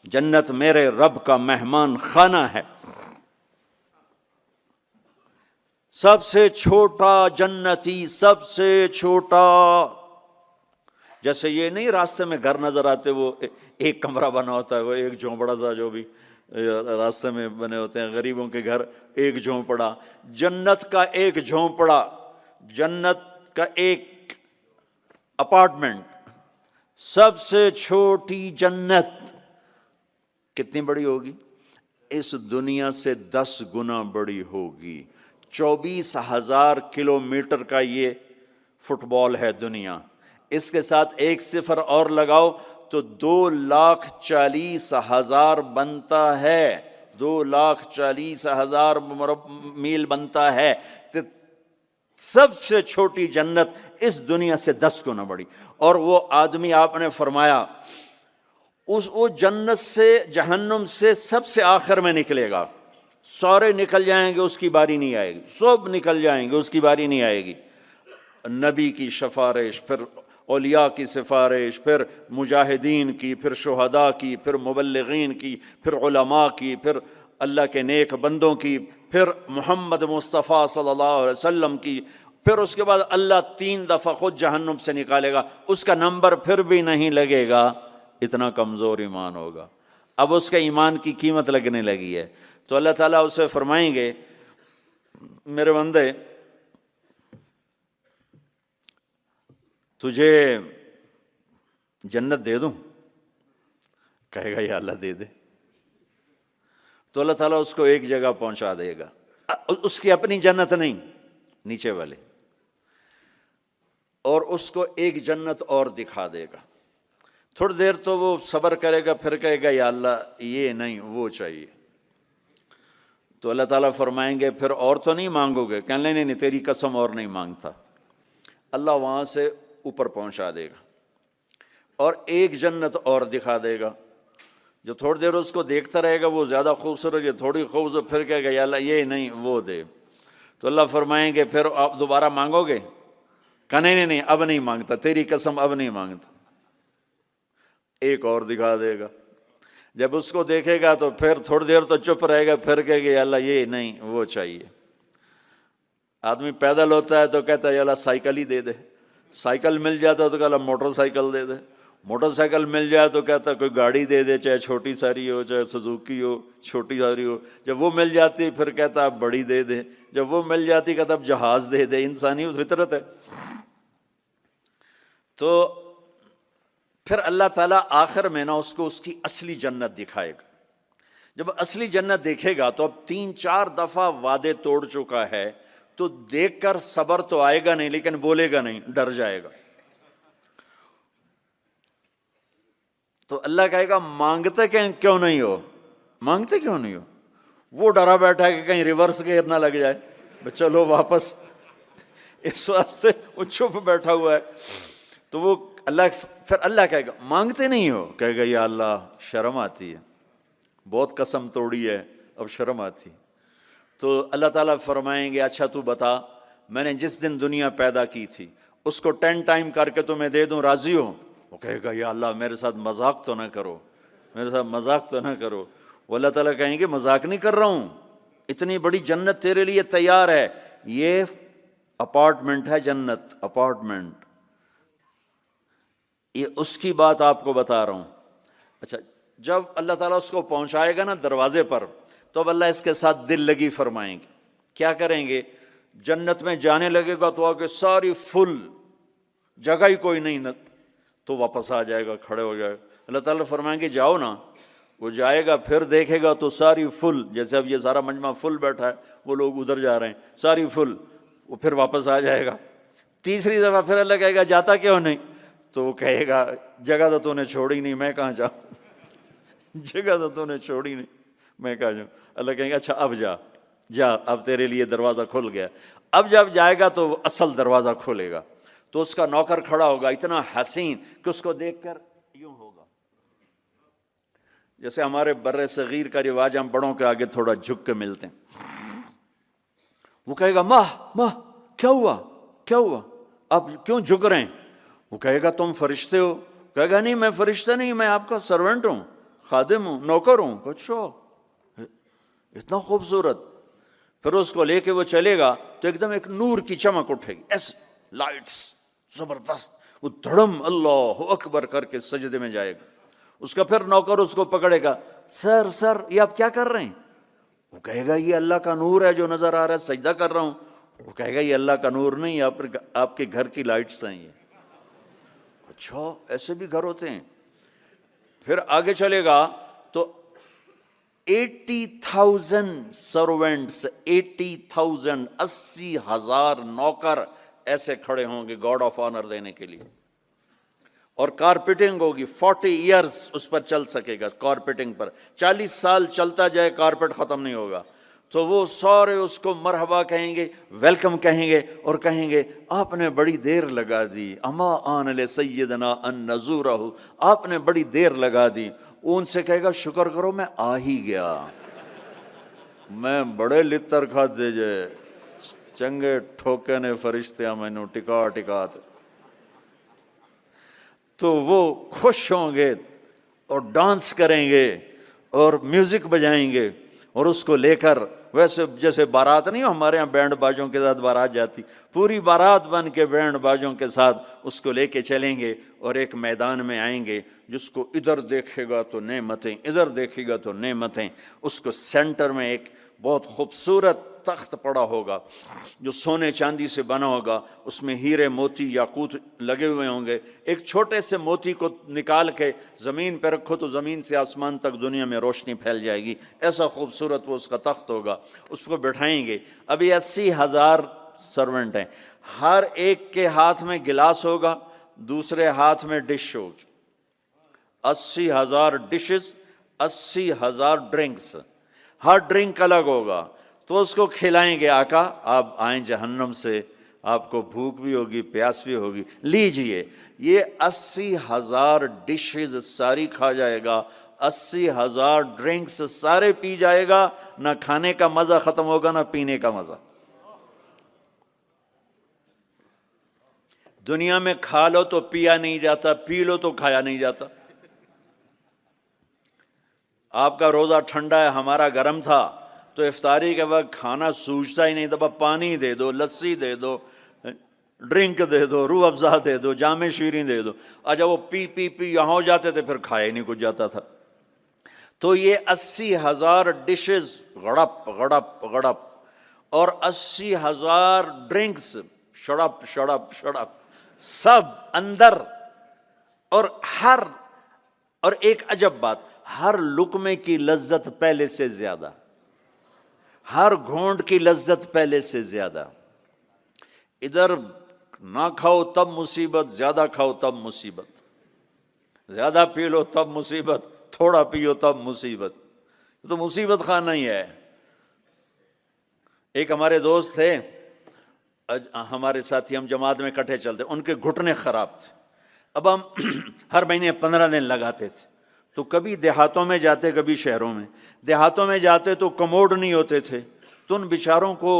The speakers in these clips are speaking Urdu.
جنت میرے رب کا مہمان خانہ ہے۔ سب سے چھوٹا جنتی، سب سے چھوٹا، جیسے یہ نہیں راستے میں گھر نظر آتے، وہ ایک کمرہ بنا ہوتا ہے، وہ ایک جھونپڑا سا جو بھی راستے میں بنے ہوتے ہیں غریبوں کے گھر، ایک جھونپڑا، جنت کا ایک جھونپڑا، جنت کا ایک اپارٹمنٹ، سب سے چھوٹی جنت کتنی بڑی ہوگی؟ اس دنیا سے 10 گنا بڑی ہوگی۔ 24,000 کلومیٹر کا یہ فٹ بال ہے دنیا، اس کے ساتھ ایک صفر اور لگاؤ تو 2,40,000 بنتا ہے، 2,40,000 میل بنتا ہے۔ تو سب سے چھوٹی جنت اس دنیا سے 10 گنا بڑی، اور وہ آدمی آپ نے فرمایا وہ جنت سے جہنم سے سب سے آخر میں نکلے گا، سارے نکل جائیں گے اس کی باری نہیں آئے گی، سب نکل جائیں گے اس کی باری نہیں آئے گی۔ نبی کی سفارش، پھر اولیاء کی سفارش، پھر مجاہدین کی، پھر شہداء کی، پھر مبلغین کی، پھر علماء کی، پھر اللہ کے نیک بندوں کی، پھر محمد مصطفیٰ صلی اللہ علیہ وسلم کی، پھر اس کے بعد اللہ 3 دفعہ خود جہنم سے نکالے گا، اس کا نمبر پھر بھی نہیں لگے گا، اتنا کمزور ایمان ہوگا۔ اب اس کے ایمان کی قیمت لگنے لگی ہے، تو اللہ تعالیٰ اسے فرمائیں گے میرے بندے تجھے جنت دے دوں؟ کہے گا یا اللہ دے دے۔ تو اللہ تعالیٰ اس کو ایک جگہ پہنچا دے گا، اس کی اپنی جنت نہیں، نیچے والے، اور اس کو ایک جنت اور دکھا دے گا۔ تھوڑی دیر تو وہ صبر کرے گا، پھر کہے گا یا اللہ یہ نہیں وہ چاہیے۔ تو اللہ تعالیٰ فرمائیں گے پھر اور تو نہیں مانگو گے؟ کہنے نہیں نہیں تیری قسم اور نہیں مانگتا۔ اللہ وہاں سے اوپر پہنچا دے گا اور ایک جنت اور دکھا دے گا، جو تھوڑی دیر اس کو دیکھتا رہے گا وہ زیادہ خوبصورت، یہ تھوڑی خوبصورت، پھر کہے گا یا اللہ یہ نہیں وہ دے۔ تو اللہ فرمائیں گے پھر آپ دوبارہ مانگو گے؟ کہا نہیں نہیں اب نہیں مانگتا، تیری قسم اب نہیں مانگتا۔ ایک اور دکھا دے گا، جب اس کو دیکھے گا تو پھر تھوڑی دیر تو چپ رہے گا، پھر کہے گا یا اللہ یہ نہیں وہ چاہیے۔ آدمی پیدل ہوتا ہے تو کہتا ہے یا اللہ سائیکل ہی دے دے، سائیکل مل جاتا ہے تو کہتا موٹر سائیکل دے دے، موٹر سائیکل مل جائے تو کہتا ہے کوئی گاڑی دے دے، چاہے چھوٹی ساری ہو چاہے سزوکی ہو، چھوٹی ساری ہو۔ جب وہ مل جاتی پھر کہتا اب بڑی دے دے، جب وہ مل جاتی کہتا اب جہاز دے دے۔ انسانی فطرت ہے۔ تو پھر اللہ تعالیٰ آخر میں نا اس کو اس کی اصلی جنت دکھائے گا۔ جب اصلی جنت دیکھے گا تو اب 3-4 دفعہ وعدے توڑ چکا ہے، تو دیکھ کر صبر تو آئے گا نہیں، لیکن بولے گا نہیں، ڈر جائے گا۔ تو اللہ کہے گا مانگتے کیوں نہیں ہو؟ مانگتے کیوں نہیں ہو؟ وہ ڈرا بیٹھا ہے کہ کہیں ریورس گیئر نہ لگ جائے، چلو واپس، اس واسطے وہ چپ بیٹھا ہوا ہے۔ تو وہ پھر اللہ کہے گا مانگتے نہیں ہو؟ کہے گا یا اللہ شرم آتی ہے، بہت قسم توڑی ہے، اب شرم آتی۔ تو اللہ تعالیٰ فرمائیں گے اچھا تو بتا، میں نے جس دن دنیا پیدا کی تھی اس کو 10 ٹائم کر کے تمہیں دے دوں، راضی ہو؟ وہ کہے گا یا اللہ میرے ساتھ مذاق تو نہ کرو، میرے ساتھ مذاق تو نہ کرو۔ وہ اللہ تعالیٰ کہیں گے مذاق نہیں کر رہا ہوں، اتنی بڑی جنت تیرے لیے تیار ہے، یہ اپارٹمنٹ ہے، جنت اپارٹمنٹ، یہ اس کی بات آپ کو بتا رہا ہوں۔ اچھا جب اللہ تعالیٰ اس کو پہنچائے گا نا دروازے پر، تو اب اللہ اس کے ساتھ دل لگی فرمائیں گے۔ کیا کریں گے؟ جنت میں جانے لگے گا تو آگے ساری فل، جگہ ہی کوئی نہیں، تو واپس آ جائے گا، کھڑے ہو جائے گا۔ اللہ تعالیٰ فرمائیں گے جاؤ نا، وہ جائے گا، پھر دیکھے گا تو ساری فل، جیسے اب یہ سارا مجمع فل بیٹھا ہے، وہ لوگ ادھر جا رہے ہیں، ساری فل، وہ پھر واپس آ جائے گا۔ تیسری دفعہ پھر اللہ کہے گا جاتا کیوں نہیں؟ تو وہ کہے گا جگہ تو نے چھوڑی نہیں، میں کہاں جاؤں، جگہ تو نے چھوڑی نہیں، میں کہاں جاؤں۔ اللہ کہیں گے اچھا اب جا، اب تیرے لیے دروازہ کھل گیا۔ اب جب جائے گا تو اصل دروازہ کھولے گا، تو اس کا نوکر کھڑا ہوگا اتنا حسین کہ اس کو دیکھ کر یوں ہوگا، جیسے ہمارے بر صغیر کا رواج، ہم بڑوں کے آگے تھوڑا جھک کے ملتے ہیں۔ وہ کہے گا ماہ کیا ہوا آپ کیوں جھک رہے ہیں؟ وہ کہے گا تم فرشتے ہو؟ کہے گا نہیں میں فرشتہ نہیں، میں آپ کا سرونٹ ہوں، خادم ہوں، نوکر ہوں. اچھا اتنا خوبصورت. پھر اس کو لے کے وہ چلے گا تو ایک دم ایک نور کی چمک اٹھے گی، ایسے لائٹس زبردست. وہ دھڑم اللہ اکبر کر کے سجدے میں جائے گا. اس کا پھر نوکر اس کو پکڑے گا، سر سر یہ آپ کیا کر رہے ہیں؟ وہ کہے گا یہ اللہ کا نور ہے جو نظر آ رہا ہے، سجدہ کر رہا ہوں. وہ کہے گا یہ اللہ کا نور نہیں، آپ کے گھر کی لائٹس ہیں یہ. اچھا ایسے بھی گھر ہوتے ہیں. پھر آگے چلے گا تو 80,000 سروینٹس، 80,000 80,000 نوکر ایسے کھڑے ہوں گے گاڈ آف آنر دینے کے لیے. اور کارپیٹنگ ہوگی، 40 ایئرز اس پر چل سکے گا. کارپیٹنگ پر 40 سال چلتا جائے، کارپیٹ ختم نہیں ہوگا. تو وہ سارے اس کو مرحبا کہیں گے، ویلکم کہیں گے، اور کہیں گے آپ نے بڑی دیر لگا دی، اما آن لسیدنا ان نزورہ، آپ نے بڑی دیر لگا دی. وہ ان سے کہے گا شکر کرو میں آ ہی گیا، میں بڑے لتر کھاتے جے چنگے ٹھوکے نے فرشتیاں مینوں ٹکا ٹکات. تو وہ خوش ہوں گے اور ڈانس کریں گے اور میوزک بجائیں گے، اور اس کو لے کر ویسے جیسے بارات نہیں ہو ہمارے ہاں بینڈ باجوں کے ساتھ بارات جاتی، پوری بارات بن کے بینڈ باجوں کے ساتھ اس کو لے کے چلیں گے اور ایک میدان میں آئیں گے. جس کو ادھر دیکھے گا تو نعمتیں، ادھر دیکھے گا تو نعمتیں. اس کو سینٹر میں ایک بہت خوبصورت تخت پڑا ہوگا جو سونے چاندی سے بنا ہوگا، اس میں ہیرے موتی یاقوت لگے ہوئے ہوں گے. ایک چھوٹے سے موتی کو نکال کے زمین پہ رکھو تو زمین سے آسمان تک دنیا میں روشنی پھیل جائے گی. ایسا خوبصورت وہ اس کا تخت ہوگا. اس کو بٹھائیں گے. ابھی 80,000 سرونٹ ہیں، ہر ایک کے ہاتھ میں گلاس ہوگا، دوسرے ہاتھ میں ڈش ہوگی. 80,000 ڈشز، 80,000 ڈرنکس، ہر ڈرنک الگ ہوگا. تو اس کو کھلائیں گے، آقا آپ آئیں جہنم سے، آپ کو بھوک بھی ہوگی پیاس بھی ہوگی، لیجئے. یہ 80,000 ڈشز ساری کھا جائے گا، 80,000 ڈرنکس سارے پی جائے گا. نہ کھانے کا مزہ ختم ہوگا نہ پینے کا مزہ. دنیا میں کھا لو تو پیا نہیں جاتا، پی لو تو کھایا نہیں جاتا. آپ کا روزہ ٹھنڈا ہے، ہمارا گرم تھا، تو افطاری کے وقت کھانا سوچتا ہی نہیں تھا. پانی دے دو، لسی دے دو، ڈرنک دے دو، روح افزا دے دو، جام شیریں دے دو. اچھا وہ پی پی پی یہاں ہو جاتے تھے، پھر کھایا ہی نہیں کچھ جاتا تھا. تو یہ 80,000 ڈشز غڑپ غڑپ غڑپ، اور 80,000 ڈرنکس شڑپ شڑپ شڑپ، سب اندر. اور ایک عجب بات، ہر لقمے کی لذت پہلے سے زیادہ، ہر گھونٹ کی لذت پہلے سے زیادہ. ادھر نہ کھاؤ تب مصیبت، زیادہ کھاؤ تب مصیبت. زیادہ پی لو تب مصیبت، تھوڑا پیو تب مصیبت. تو مصیبت خانہ ہی ہے. ایک ہمارے دوست تھے، ہمارے ساتھی، ہم جماعت میں کٹھے چلتے، ان کے گھٹنے خراب تھے. اب ہم ہر مہینے 15 دن لگاتے تھے. تو کبھی دیہاتوں میں جاتے، کبھی شہروں میں. دیہاتوں میں جاتے تو کموڈ نہیں ہوتے تھے، تو ان بیچاروں کو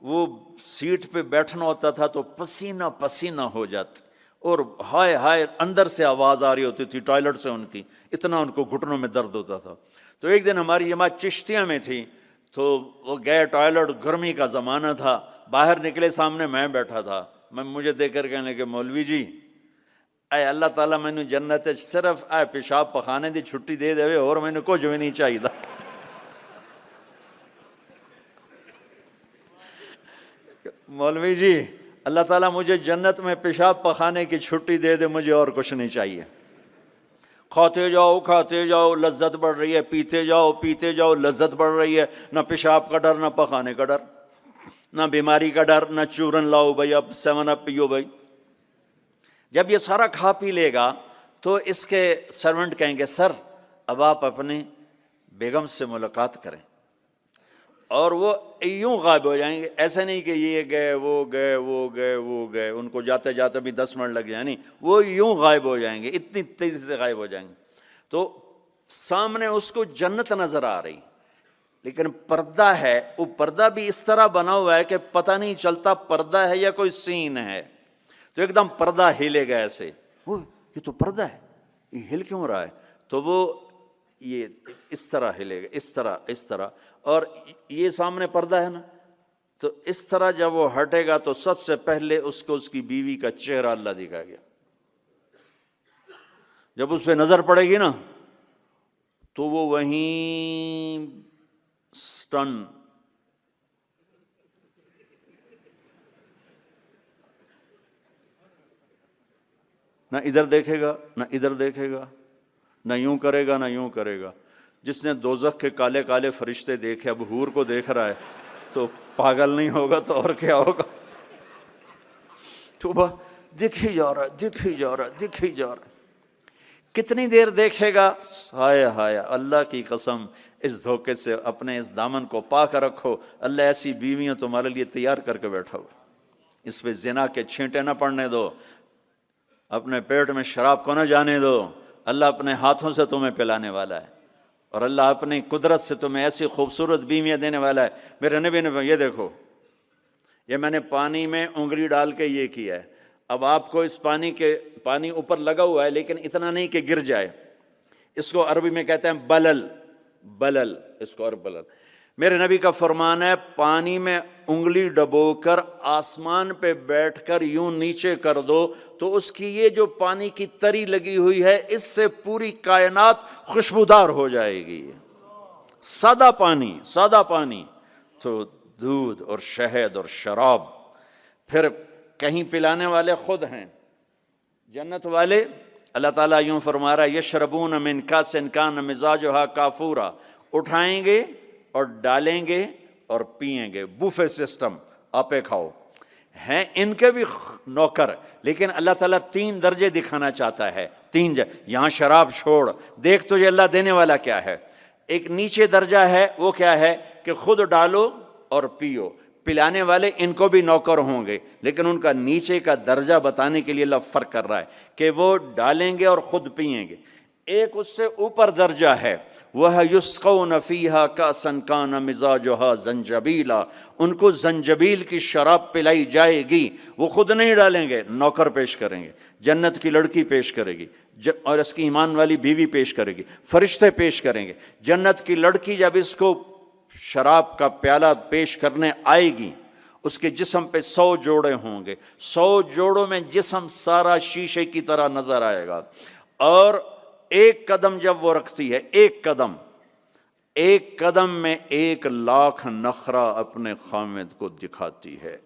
وہ سیٹ پہ بیٹھنا ہوتا تھا تو پسینہ پسینہ ہو جاتے، اور ہائے ہائے اندر سے آواز آ رہی ہوتی تھی ٹوائلٹ سے ان کی، اتنا ان کو گھٹنوں میں درد ہوتا تھا. تو ایک دن ہماری جماعت چشتیاں میں تھی، تو وہ گئے ٹوائلٹ، گرمی کا زمانہ تھا، باہر نکلے، سامنے میں بیٹھا تھا. مجھے دیکھ کر کہنے لگے مولوی جی اے اللہ تعالیٰ مینوں جنت صرف اے پیشاب پخانے دی چھٹی دے دے اور مینوں کچھ بھی نہیں چاہیے. مولوی جی اللہ تعالیٰ مجھے جنت میں پیشاب پخانے کی چھٹی دے دے، مجھے اور کچھ نہیں چاہیے. کھاتے جاؤ کھاتے جاؤ لذت بڑھ رہی ہے، پیتے جاؤ لذت بڑھ رہی ہے. نہ پیشاب کا ڈر، نہ پخانے کا ڈر، نہ بیماری کا ڈر، نہ چورن لاؤ بھائی اب 7 اپ پیو بھائی. جب یہ سارا کھا پی لے گا تو اس کے سرونٹ کہیں گے سر اب آپ اپنے بیگم سے ملاقات کریں. اور وہ یوں غائب ہو جائیں گے. ایسا نہیں کہ یہ گئے وہ گئے وہ گئے وہ گئے، ان کو جاتے جاتے بھی 10 منٹ لگ جائیں، نہیں، وہ یوں غائب ہو جائیں گے، اتنی تیزی سے غائب ہو جائیں گے. تو سامنے اس کو جنت نظر آ رہی، لیکن پردہ ہے. وہ پردہ بھی اس طرح بنا ہوا ہے کہ پتہ نہیں چلتا پردہ ہے یا کوئی سین ہے. تو ایک دم پردہ ہلے گا ایسے، یہ تو پردہ ہے، یہ ہل کیوں رہا ہے؟ تو وہ یہ اس طرح ہلے گا، اس طرح، اور یہ سامنے پردہ ہے نا، تو اس طرح جب وہ ہٹے گا تو سب سے پہلے اس کو اس کی بیوی کا چہرہ اللہ دکھائے گا. جب اس پہ نظر پڑے گی نا تو وہ وہیں سٹن، نہ ادھر دیکھے گا نہ ادھر دیکھے گا، نہ یوں کرے گا نہ یوں کرے گا. جس نے دوزخ کے کالے کالے فرشتے دیکھے اب حور کو دیکھ رہا ہے تو پاگل نہیں ہوگا تو اور کیا ہوگا. تو بس دکھ ہی جا رہا ہے، دکھ ہی جا رہا ہے، دکھ ہی جا رہا ہے. کتنی دیر دیکھے گا؟ ہائے ہائے، اللہ کی قسم اس دھوکے سے اپنے اس دامن کو پاک رکھو. اللہ ایسی بیویاں تمہارے لیے تیار کر کے بیٹھا ہو. اس پہ زنا کے چھینٹے نہ پڑنے دو، اپنے پیٹ میں شراب کو نہ جانے دو. اللہ اپنے ہاتھوں سے تمہیں پلانے والا ہے، اور اللہ اپنی قدرت سے تمہیں ایسی خوبصورت بیویاں دینے والا ہے. میرے نبی نے یہ دیکھو، یہ میں نے پانی میں انگلی ڈال کے یہ کیا ہے. اب آپ کو اس پانی اوپر لگا ہوا ہے لیکن اتنا نہیں کہ گر جائے. اس کو عربی میں کہتے ہیں بلل، اس کو عرب بلل. میرے نبی کا فرمان ہے پانی میں انگلی ڈبو کر آسمان پہ بیٹھ کر یوں نیچے کر دو تو اس کی یہ جو پانی کی تری لگی ہوئی ہے اس سے پوری کائنات خوشبودار ہو جائے گی. سادہ پانی تو دودھ اور شہد اور شراب. پھر کہیں پلانے والے خود ہیں جنت والے. اللہ تعالیٰ یوں فرما رہا ہے یشربون من کاس کان مزاجھا کافورا، اٹھائیں گے اور ڈالیں گے اور پئیں گے. بوفے سسٹم، آپے کھاؤ. ہیں ان کے بھی نوکر، لیکن اللہ تعالیٰ 3 درجے دکھانا چاہتا ہے. 3 یہاں شراب چھوڑ، دیکھ تجھے اللہ دینے والا کیا ہے. ایک نیچے درجہ ہے، وہ کیا ہے کہ خود ڈالو اور پیو. پلانے والے ان کو بھی نوکر ہوں گے، لیکن ان کا نیچے کا درجہ بتانے کے لیے اللہ فرق کر رہا ہے کہ وہ ڈالیں گے اور خود پئیں گے. ایک اس سے اوپر درجہ ہے وہ یسقون فیہا کأسا کان مزاجھا زنجبیلا، ان کو زنجبیل کی شراب پلائی جائے گی. وہ خود نہیں ڈالیں گے، نوکر پیش کریں گے. جنت کی لڑکی پیش کرے گی اور اس کی ایمان والی بیوی پیش کرے گی، فرشتے پیش کریں گے. جنت کی لڑکی جب اس کو شراب کا پیالہ پیش کرنے آئے گی، اس کے جسم پہ 100 جوڑے ہوں گے. 100 جوڑوں میں جسم سارا شیشے کی طرح نظر آئے گا. اور ایک قدم جب وہ رکھتی ہے، ایک قدم میں 1,00,000 نخرہ اپنے خامد کو دکھاتی ہے.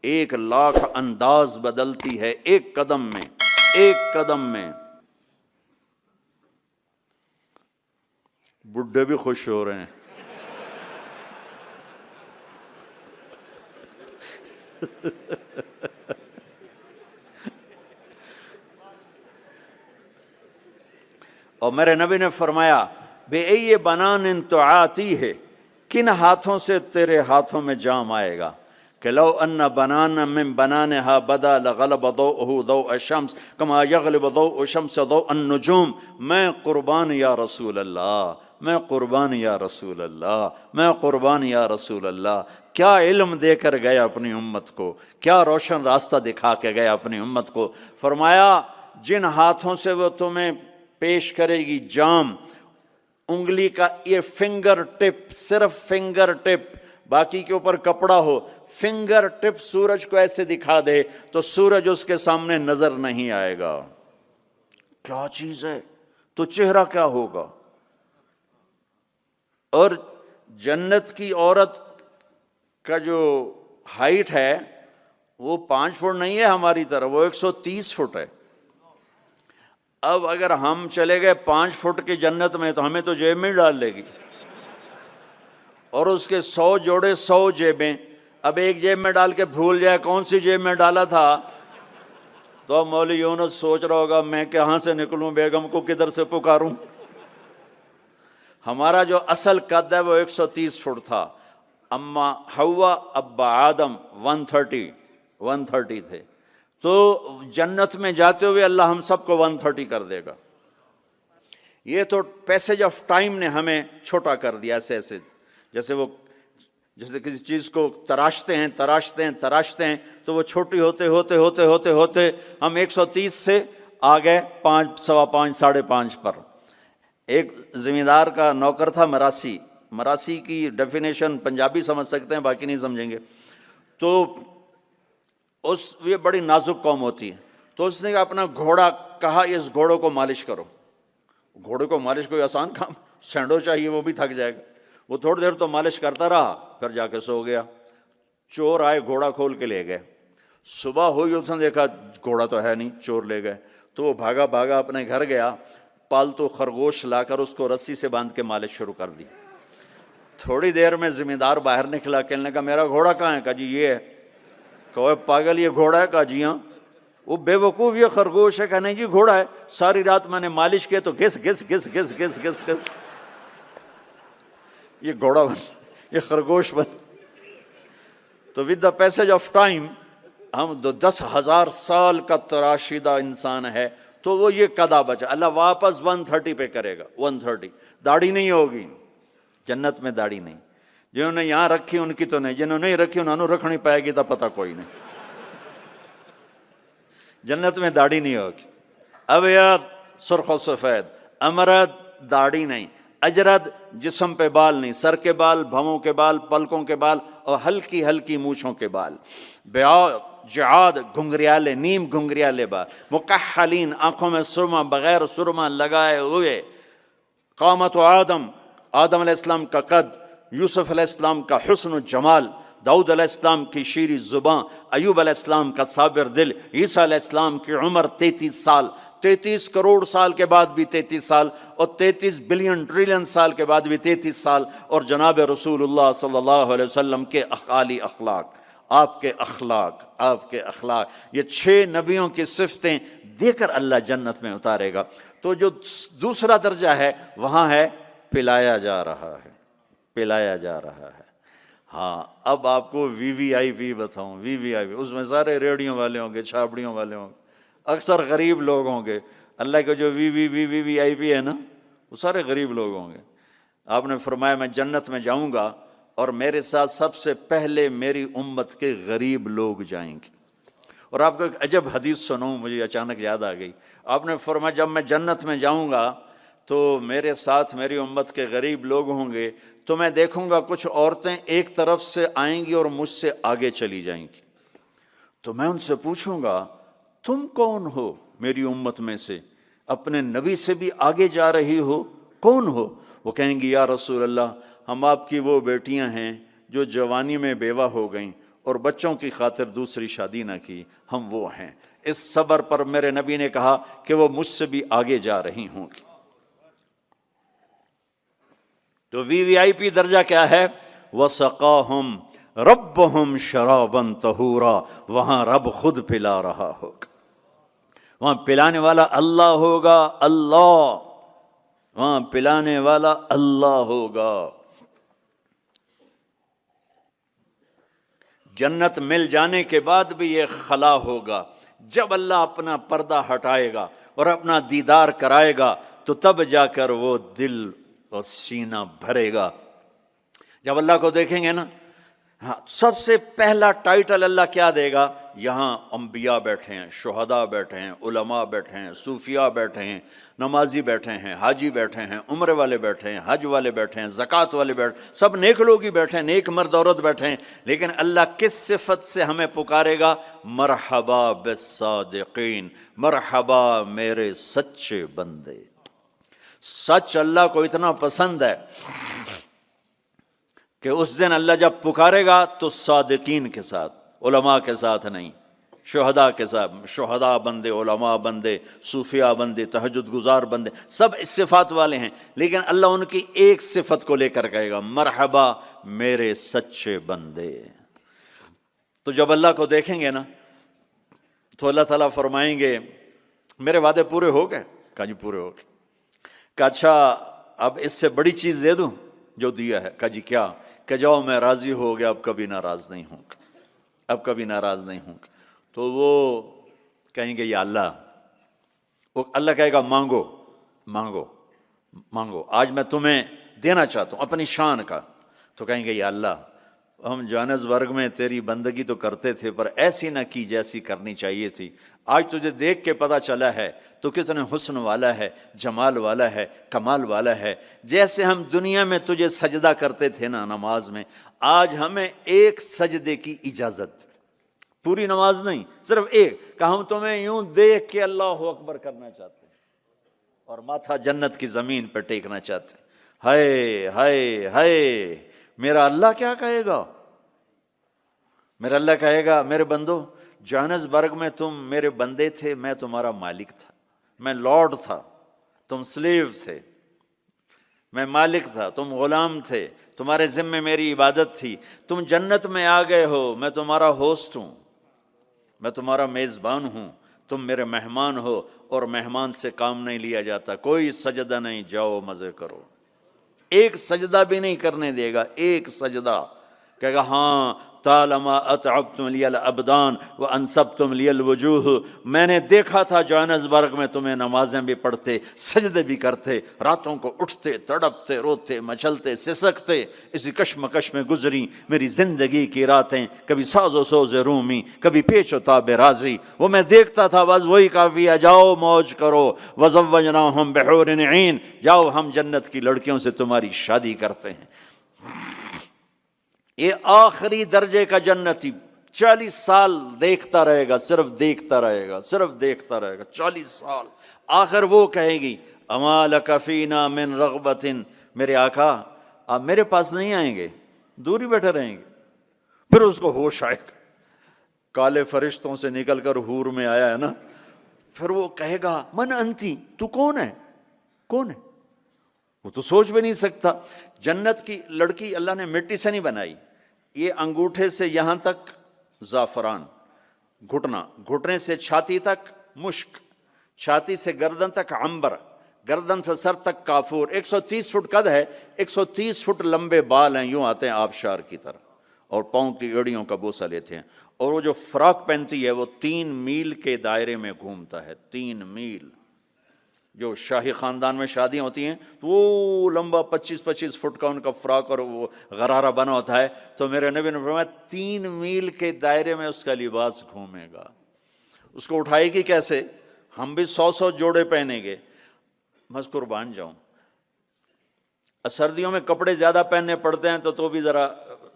1,00,000 انداز بدلتی ہے ایک قدم میں. بڈھے بھی خوش ہو رہے ہیں. اور میرے نبی نے فرمایا بے ای بنان تعاتی ہے، کن ہاتھوں سے تیرے ہاتھوں میں جام آئے گا کہ لو ان بنانا من بنانها بدا لغلب ضوءه ضوء الشمس كما يغلب ضوء الشمس ضوء النجوم. میں قربان یا رسول اللہ، میں قربان یا رسول اللہ، میں قربان یا رسول اللہ. کیا علم دے کر گیا اپنی امت کو، کیا روشن راستہ دکھا کے گیا اپنی امت کو. فرمایا جن ہاتھوں سے وہ تمہیں پیش کرے گی جام، انگلی کا یہ فنگر ٹپ، صرف فنگر ٹپ، باقی کے اوپر کپڑا ہو، فنگر ٹپ سورج کو ایسے دکھا دے تو سورج اس کے سامنے نظر نہیں آئے گا. کیا چیز ہے، تو چہرہ کیا ہوگا. اور جنت کی عورت کا جو ہائٹ ہے وہ 5 فٹ نہیں ہے ہماری طرح، وہ 130 فٹ ہے. اب اگر ہم چلے گئے 5 فٹ کی جنت میں تو ہمیں تو جیب میں ڈال لے گی. اور اس کے 100 جوڑے 100 جیبیں. اب ایک جیب میں ڈال کے بھول جائے کون سی جیب میں ڈالا تھا تو اب مولوی یونس سوچ رہا ہوگا میں کہاں سے نکلوں، بیگم کو کدھر سے پکاروں. ہمارا جو اصل قد ہے وہ 130 فٹ تھا. اما حوا ابا آدم 130 تھے. تو جنت میں جاتے ہوئے اللہ ہم سب کو 130 کر دے گا. یہ تو پیسج آف ٹائم نے ہمیں چھوٹا کر دیا. ایسے جیسے کسی چیز کو تراشتے ہیں تو وہ چھوٹی ہوتے ہم 130 سے آ گئے 5، 5.25، 5.5 پر. ایک زمیندار کا نوکر تھا مراسی، مراسی کی ڈیفینیشن پنجابی سمجھ سکتے ہیں، باقی نہیں سمجھیں گے. تو یہ بڑی نازک قوم ہوتی ہے. تو اس نے اپنا گھوڑا کہا اس گھوڑوں کو مالش کرو. گھوڑے کو مالش کوئی آسان کام، سینڈو چاہیے وہ بھی تھک جائے گا. وہ تھوڑی دیر تو مالش کرتا رہا، پھر جا کے سو گیا. چور آئے گھوڑا کھول کے لے گئے. صبح ہوئی اس نے دیکھا گھوڑا تو ہے نہیں، چور لے گئے. تو وہ بھاگا بھاگا اپنے گھر گیا، پالتو خرگوش لا کر اس کو رسی سے باندھ کے مالش شروع کر دی. تھوڑی دیر میں زمیندار باہر نکلا، کہنے لگا میرا گھوڑا کہاں ہے؟ کہا جی یہ ہے. کہ پاگل یہ گھوڑا ہے؟ کہا جی ہاں. وہ بے وقوف یہ خرگوش ہے. کہا نہیں جی گھوڑا ہے، ساری رات میں نے مالش کیے تو گھس گھس گھس گھس گھس گھس گھس یہ گھوڑا بن، یہ خرگوش بن. تو with the passage of time ہم 10,000 سال کا تراشیدہ انسان ہے تو وہ یہ قدا بچا. اللہ واپس 130 پہ کرے گا. 130 داڑھی نہیں ہوگی جنت میں، داڑھی نہیں. جنہوں نے یہاں رکھی ان کی تو نہیں، جنہوں نے نہیں رکھی انہوں نے رکھنی پائے گی تو پتہ کوئی نہیں. جنت میں داڑھی نہیں ہوگی. ابیض سرخ و سفید، امرد داڑھی نہیں، اجرد جسم پہ بال نہیں، سر کے بال، بھووں کے بال، پلکوں کے بال اور ہلکی ہلکی مونچھوں کے بال. بیاض جعاد گھنگریالے، نیم گھنگریالے بال. مکحلین آنکھوں میں سرما بغیر سرما لگائے ہوئے. قامت آدم، آدم علیہ السلام کا قد، یوسف علیہ السلام کا حسن و جمال، داؤد علیہ السلام کی شیریں زباں، ایوب علیہ السلام کا صابر دل، عیسیٰ علیہ السلام کی عمر 33 سال، 33 کروڑ سال کے بعد بھی 33 سال، اور 33 بلین ٹریلین سال کے بعد بھی 33 سال. اور جناب رسول اللہ صلی اللہ علیہ وسلم کے اعالی اخلاق، آپ کے اخلاق، آپ کے اخلاق، یہ 6 نبیوں کی صفتیں دے کر اللہ جنت میں اتارے گا. تو جو دوسرا درجہ ہے وہاں ہے پلایا جا رہا ہے، پلایا جا رہا ہے. ہاں اب آپ کو وی وی آئی پی بتاؤں. وی وی آئی پی اس میں سارے ریڑھیوں والے ہوں گے، چھاپڑیوں والے ہوں گے، اکثر غریب لوگ ہوں گے. اللہ کے جو وی آئی پی ہے نا وہ سارے غریب لوگ ہوں گے. آپ نے فرمایا میں جنت میں جاؤں گا اور میرے ساتھ سب سے پہلے میری امت کے غریب لوگ جائیں گے. اور آپ کو ایک عجب حدیث سنوں، مجھے اچانک یاد آ گئی. آپ نے فرمایا جب میں جنت میں جاؤں گا تو میرے ساتھ میری امت کے غریب لوگ ہوں گے، تو میں دیکھوں گا کچھ عورتیں ایک طرف سے آئیں گی اور مجھ سے آگے چلی جائیں گی. تو میں ان سے پوچھوں گا تم کون ہو میری امت میں سے، اپنے نبی سے بھی آگے جا رہی ہو، کون ہو؟ وہ کہیں گی یا رسول اللہ ہم آپ کی وہ بیٹیاں ہیں جو جوانی میں بیوہ ہو گئیں اور بچوں کی خاطر دوسری شادی نہ کی، ہم وہ ہیں. اس صبر پر میرے نبی نے کہا کہ وہ مجھ سے بھی آگے جا رہی ہوں گی. تو وی آئی پی درجہ کیا ہے؟ وَسَقَاهُمْ رَبُّهُمْ شَرَابًا طَهُورًا. وہاں رب خود پلا رہا ہوگا، وہاں پلانے والا اللہ ہوگا. اللہ وہاں پلانے والا اللہ ہوگا. جنت مل جانے کے بعد بھی یہ خلا ہوگا. جب اللہ اپنا پردہ ہٹائے گا اور اپنا دیدار کرائے گا تو تب جا کر وہ دل اور سینہ بھرے گا. جب اللہ کو دیکھیں گے نا، ہاں سب سے پہلا ٹائٹل اللہ کیا دے گا؟ یہاں انبیاء بیٹھے ہیں، شہداء بیٹھے ہیں، علماء بیٹھے ہیں، صوفیاء بیٹھے ہیں، نمازی بیٹھے ہیں، حاجی بیٹھے ہیں، عمرے والے بیٹھے ہیں، حج والے بیٹھے ہیں، زکوٰۃ والے بیٹھے ہیں، سب نیک لوگ ہی بیٹھے ہیں، نیک مرد عورت بیٹھے ہیں. لیکن اللہ کس صفت سے ہمیں پکارے گا؟ مرحبا بالصادقین، مرحبا میرے سچے بندے. سچ اللہ کو اتنا پسند ہے کہ اس دن اللہ جب پکارے گا تو صادقین کے ساتھ، علماء کے ساتھ نہیں، شہداء کے ساتھ. شہداء بندے، علماء بندے، صوفیاء بندے، تہجد گزار بندے، سب اس صفات والے ہیں. لیکن اللہ ان کی ایک صفت کو لے کر کہے گا مرحبا میرے سچے بندے. تو جب اللہ کو دیکھیں گے نا تو اللہ تعالیٰ فرمائیں گے میرے وعدے پورے ہو گئے؟ کہا جی پورے ہو گئے. کہا اچھا اب اس سے بڑی چیز دے دوں جو دیا ہے؟ کہا جی کیا؟ کہ جاؤ میں راضی ہو گیا، اب کبھی ناراض نہیں ہوں گا، اب کبھی ناراض نہیں ہوں گا. تو وہ کہیں گے یا اللہ، وہ اللہ کہے گا مانگو مانگو مانگو، آج میں تمہیں دینا چاہتا ہوں اپنی شان کا. تو کہیں گے یا اللہ ہم جوہانسبرگ میں تیری بندگی تو کرتے تھے پر ایسی نہ کی جیسی کرنی چاہیے تھی، آج تجھے دیکھ کے پتہ چلا ہے تو کتنے حسن والا ہے، جمال والا ہے، کمال والا ہے۔ جیسے ہم دنیا میں تجھے سجدہ کرتے تھے نا نماز میں، آج ہمیں ایک سجدے کی اجازت، پوری نماز نہیں، صرف ایک، کہ ہم تمہیں یوں دیکھ کے اللہ اکبر کرنا چاہتے ہیں اور ماتھا جنت کی زمین پہ ٹیکنا چاہتے ہیں۔ ہائے ہائے ہائے، میرا اللہ کیا کہے گا؟ میرا اللہ کہے گا میرے بندو، جوہانسبرگ میں تم میرے بندے تھے، میں تمہارا مالک تھا، میں لارڈ تھا، تم سلیو تھے، میں مالک تھا، تم غلام تھے، تمہارے ذمے میری عبادت تھی، تم جنت میں آ گئے ہو، میں تمہارا ہوسٹ ہوں، میں تمہارا میزبان ہوں، تم میرے مہمان ہو، اور مہمان سے کام نہیں لیا جاتا، کوئی سجدہ نہیں، جاؤ مزے کرو۔ ایک سجدہ بھی نہیں کرنے دے گا، ایک سجدہ، کہے گا ہاں طالما اتعبتم لی الابدان وانصبتم لی الوجوہ، میں نے دیکھا تھا جوہانسبرگ میں تمہیں نمازیں بھی پڑھتے، سجدے بھی کرتے، راتوں کو اٹھتے، تڑپتے، روتے، مچلتے، سسکتے، اسی کشمکش میں گزری میری زندگی کی راتیں، کبھی ساز و سوز رومی، کبھی پیچ و تاب رازی، وہ میں دیکھتا تھا، بس وہی کافی ہے، جاؤ موج کرو، وزوجناہم بحور عین، جاؤ ہم جنت کی لڑکیوں سے تمہاری شادی کرتے ہیں۔ یہ آخری درجے کا جنتی 40 سال دیکھتا رہے گا، صرف دیکھتا رہے گا، صرف دیکھتا رہے گا 40 سال، آخر وہ کہے گی اما لک فینا من رغبت، میرے آقا آپ میرے پاس نہیں آئیں گے، دور ہی بیٹھے رہیں گے۔ پھر اس کو ہوش آئے گا، کالے فرشتوں سے نکل کر حور میں آیا ہے نا، پھر وہ کہے گا من انتی، تو کون ہے، کون ہے؟ وہ تو سوچ بھی نہیں سکتا۔ جنت کی لڑکی اللہ نے مٹی سے نہیں بنائی، یہ انگوٹھے سے یہاں تک زعفران، گھٹنا، گھٹنے سے چھاتی تک مشک، چھاتی سے گردن تک عنبر، گردن سے سر تک کافور، 130 فٹ قد ہے، 130 فٹ لمبے بال ہیں، یوں آتے ہیں آبشار کی طرح، اور پاؤں کی ایڑیوں کا بوسہ لیتے ہیں، اور وہ جو فراک پہنتی ہے وہ 3 میل کے دائرے میں گھومتا ہے، 3 میل۔ جو شاہی خاندان میں شادیاں ہوتی ہیں تو وہ لمبا 25 فٹ کا ان کا فراک اور وہ غرارہ بنا ہوتا ہے، تو میرے نبی نے فرمایا 3 میل کے دائرے میں اس کا لباس گھومے گا۔ اس کو اٹھائے گی کیسے؟ ہم بھی 100 جوڑے پہنیں گے، میں قربان جاؤں، سردیوں میں کپڑے زیادہ پہننے پڑتے ہیں تو بھی ذرا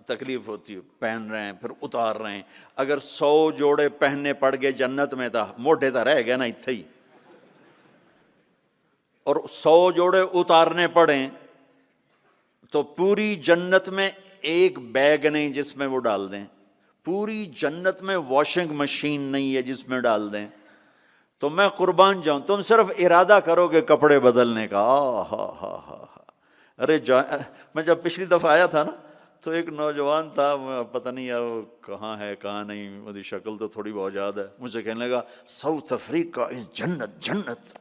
تکلیف ہوتی ہے، پہن رہے ہیں پھر اتار رہے ہیں، اگر 100 جوڑے پہننے پڑ گئے جنت میں تھا موٹے تا رہ گیا نا اتھے ہی، اور 100 جوڑے اتارنے پڑیں تو پوری جنت میں ایک بیگ نہیں جس میں وہ ڈال دیں، پوری جنت میں واشنگ مشین نہیں ہے جس میں ڈال دیں، تو میں قربان جاؤں تم صرف ارادہ کرو گے کپڑے بدلنے کا، ارے میں جب پچھلی دفعہ آیا تھا نا تو ایک نوجوان تھا، پتہ نہیں وہ کہاں ہے کہاں نہیں، میری شکل تو تھوڑی بہت یاد ہے، مجھے کہنے لگا ساؤتھ افریقہ از جنت، جنت۔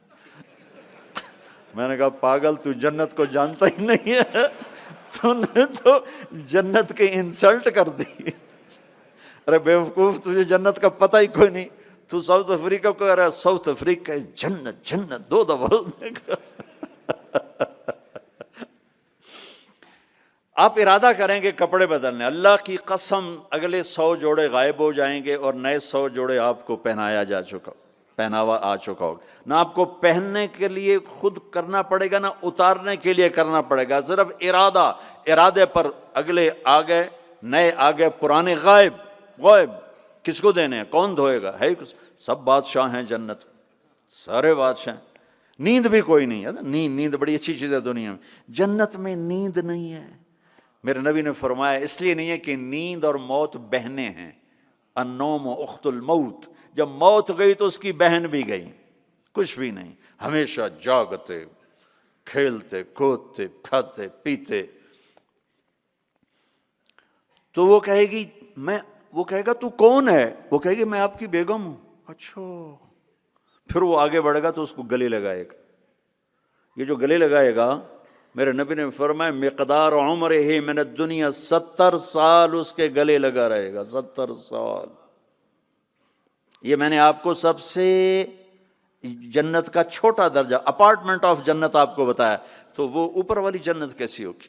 میں نے کہا پاگل تو جنت کو جانتا ہی نہیں ہے، تو نے تو جنت کی انسلٹ کر دی، ارے بیوقوف تجھے جنت کا پتہ ہی کوئی نہیں، تو ساؤتھ افریقہ کو کہہ رہا ہے ساؤتھ افریقہ از جنت، جنت 2 دفعہ۔ آپ ارادہ کریں گے کپڑے بدلنے، اللہ کی قسم اگلے 100 جوڑے غائب ہو جائیں گے اور نئے 100 جوڑے آپ کو پہناوا آ چکا ہوگا، نہ آپ کو پہننے کے لیے خود کرنا پڑے گا نہ اتارنے کے لیے کرنا پڑے گا، صرف ارادے پر اگلے آ گئے، نئے آ گئے، پرانے غائب۔ کس کو دینے ہیں؟ کون دھوئے گا؟ ہے سب بادشاہ ہیں جنت، سارے بادشاہ ہیں، نیند بھی کوئی نہیں ہے، نیند بڑی اچھی چیز ہے دنیا میں، جنت میں نیند نہیں ہے۔ میرے نبی نے فرمایا اس لیے نہیں ہے کہ نیند اور موت بہنیں ہیں، النوم اخت الموت، جب موت گئی تو اس کی بہن بھی گئی، کچھ بھی نہیں، ہمیشہ جاگتے، کھیلتے، کودتے، کھاتے، پیتے۔ تو وہ کہے گا تو کون ہے؟ وہ کہے گی میں آپ کی بیگم ہوں۔ اچھا، پھر وہ آگے بڑھے گا تو اس کو گلے لگائے گا، یہ جو گلے لگائے گا میرے نبی نے فرمایا مقدار عمرہ من الدنیا 70 سال اس کے گلے لگا رہے گا، 70 سال۔ یہ میں نے آپ کو سب سے جنت کا چھوٹا درجہ، اپارٹمنٹ آف جنت آپ کو بتایا، تو وہ اوپر والی جنت کیسی ہوگی؟